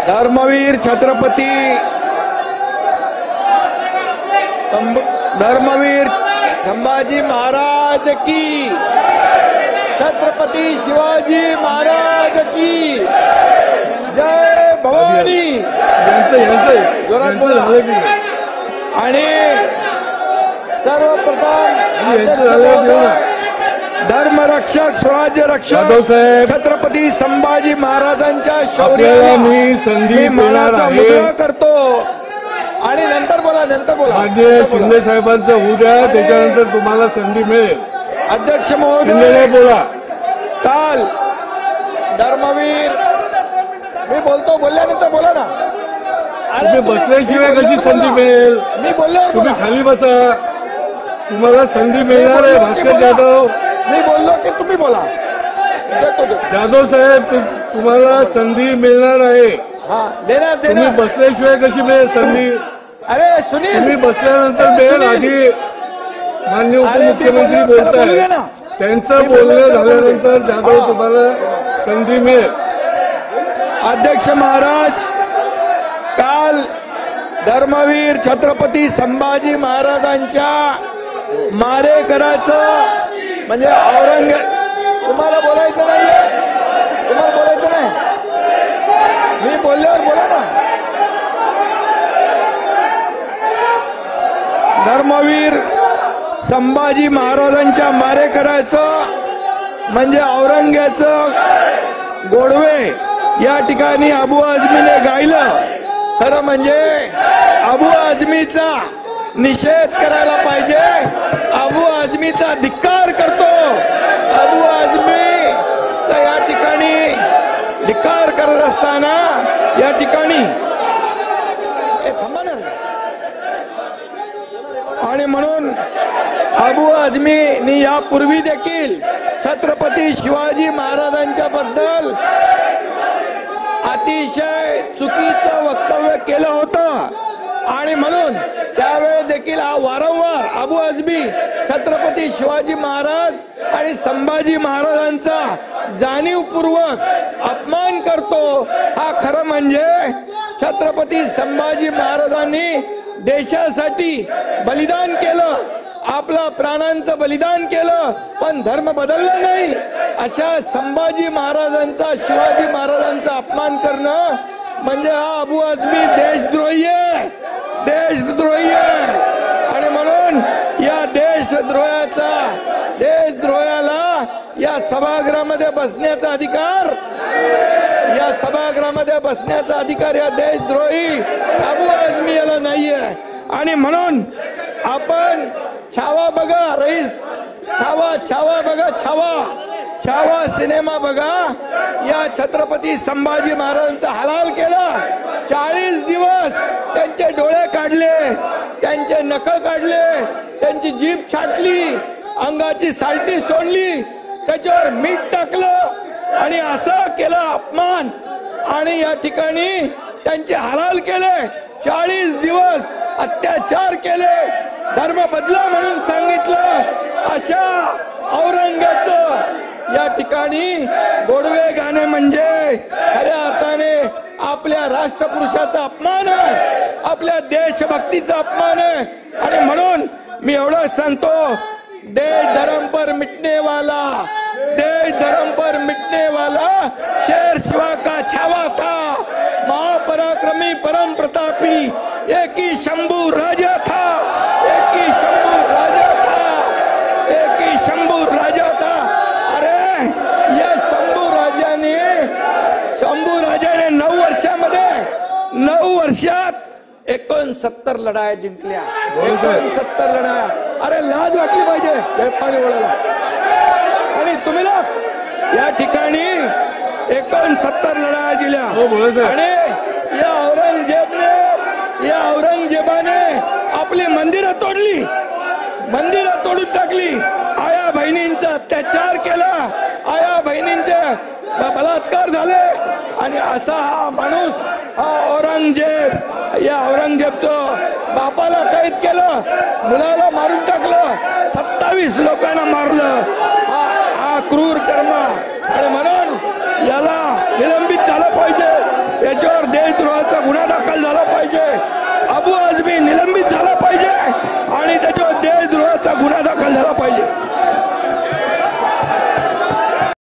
धर्मवीर छत्रपती धर्मवीर संभाजी महाराज की, छत्रपती शिवाजी महाराज की जय भवानी। जोरात बोला। आणि सर्वप्रथम धर्मरक्षक स्वराज्य रक्षक छत्रपती संभाजी महाराजांच्या शौर्याला मी संधी मुजरा करतो। आणि नंतर बोला माननीय शिंदे साहेबांचं होऊ द्या, त्याच्यानंतर तुम्हाला संधी मिळेल। अध्यक्ष महोदय बोला। काल धर्मवीर मी बोलल्यानंतर बोला ना। तुम्ही बसल्याशिवाय कशी संधी मिळेल? मी बोललो, तुम्ही खाली बसा, तुम्हाला संधी मिळणार आहे। भास्कर जाधव, मी बोललो की तुम्ही बोला। जाधव साहेब, तुम्हाला संधी मिळणार आहे। तुम्ही बसल्याशिवाय कशी मिळेल संधी? अरे सुनील, तुम्ही बसल्यानंतर मिळेल। आधी माननीय उपमुख्यमंत्री बोलताय, त्यांचं बोलणं झाल्यानंतर जाधव तुम्हाला संधी मिळेल। अध्यक्ष महाराज, काल धर्मवीर छत्रपती संभाजी महाराजांच्या मारेकराचं म्हणजे तुम्हाला बोलायचं नाहीये, तुम्हाला बोलायचं नाही, मी बोलल्यावर बोला ना। धर्मवीर संभाजी महाराजांच्या मारेकराचं म्हणजे औरंग्याचं गोडवे या ठिकाणी अबू आझमीने गायलं। खरं म्हणजे अबू आझमीचा निषेध करायला पाहिजे, अबू आझमीचा धिक्कार करतो। अबू आझमी या ठिकाणी धिक्कार करत असताना या ठिकाणी आणि म्हणून अबू आझमीनी यापूर्वी देखील छत्रपती शिवाजी महाराजांच्या बद्दल अतिशय चुकीचं वक्तव्य केलं होतं। आणि म्हणून त्यावेळेस देखील हा वारंवार अबू आझमी छत्रपती शिवाजी महाराज आणि संभाजी महाराजांचा जाणीवपूर्वक अपमान करतो। हा खरं म्हणजे छत्रपती संभाजी महाराजांनी देशासाठी बलिदान केलं, आपला प्राणांचं बलिदान केलं, पण धर्म बदलला नाही। अशा संभाजी महाराजांचा, शिवाजी महाराजांचा अपमान करणं म्हणजे हा अबू आझमी देशद्रोही आहे, देशद्रोही आहे। आणि म्हणून या देशद्रोहाला या सभागृहामध्ये बसण्याचा अधिकार, या सभागृहामध्ये बसण्याचा अधिकार या देशद्रोही अबू आझमी याला नाहीये। आणि म्हणून आपण छावा बघा रईस, छावा बघा, छावा सिनेमा बघा। या छत्रपती संभाजी महाराजांचा हलाल केला। 40 दिवस त्यांचे डोळे काढले, त्यांचे नख काढले, त्यांची जीभ छाटली, अंगाची सालटी सोडली, त्याच्यावर मीठ टाकलं आणि असं केलं अपमान। आणि या ठिकाणी त्यांचे हलाल केले, 40 दिवस अत्याचार केले, धर्म बदला म्हणून सांगितलं। अशा औरंग्याचं या ठिकाणी गोडवे गाणे म्हणजे खऱ्या अर्थाने आपल्या राष्ट्रपुरुषाचा अपमान आहे, आपल्या देशभक्तीचा अपमान आहे। आणि म्हणून मी एवढं सांगतो, देश धर्म पर मिटने वाला, देश धर्म पर मिटने वाला शेर शिवा का छावा था, महापराक्रमी परम प्रतापी एक ही शंभू राजा था, एक ही शंभू राजा था, एक ही शंभू राजा था। अरे या शंभू राजाने 9 वर्षात 69 लढाया जिंकल्या, 69 लढाया। अरे लाज वाटली पाहिजे पाणी बोलायला। आणि तुम्ही या ठिकाणी 69 लढाया जिंकल्या। आणि या औरंगजेबाने आपली मंदिरं तोडली, मंदिरं तोडून टाकली, आया बहिणींचा अत्याचार केला, आया बहिणींचे बलात्कार झाले। आणि असा हा माणूस, हा औरंगजेब, या औरंगजेबचं बापाला कैद केलं, मुलाला मारून टाकलं, 27 लोकांना मारलं, हा क्रूर कर्म। आणि म्हणून त्याच्यावर देशद्रोहाचा गुन्हा दाखल झाला पाहिजे. अबू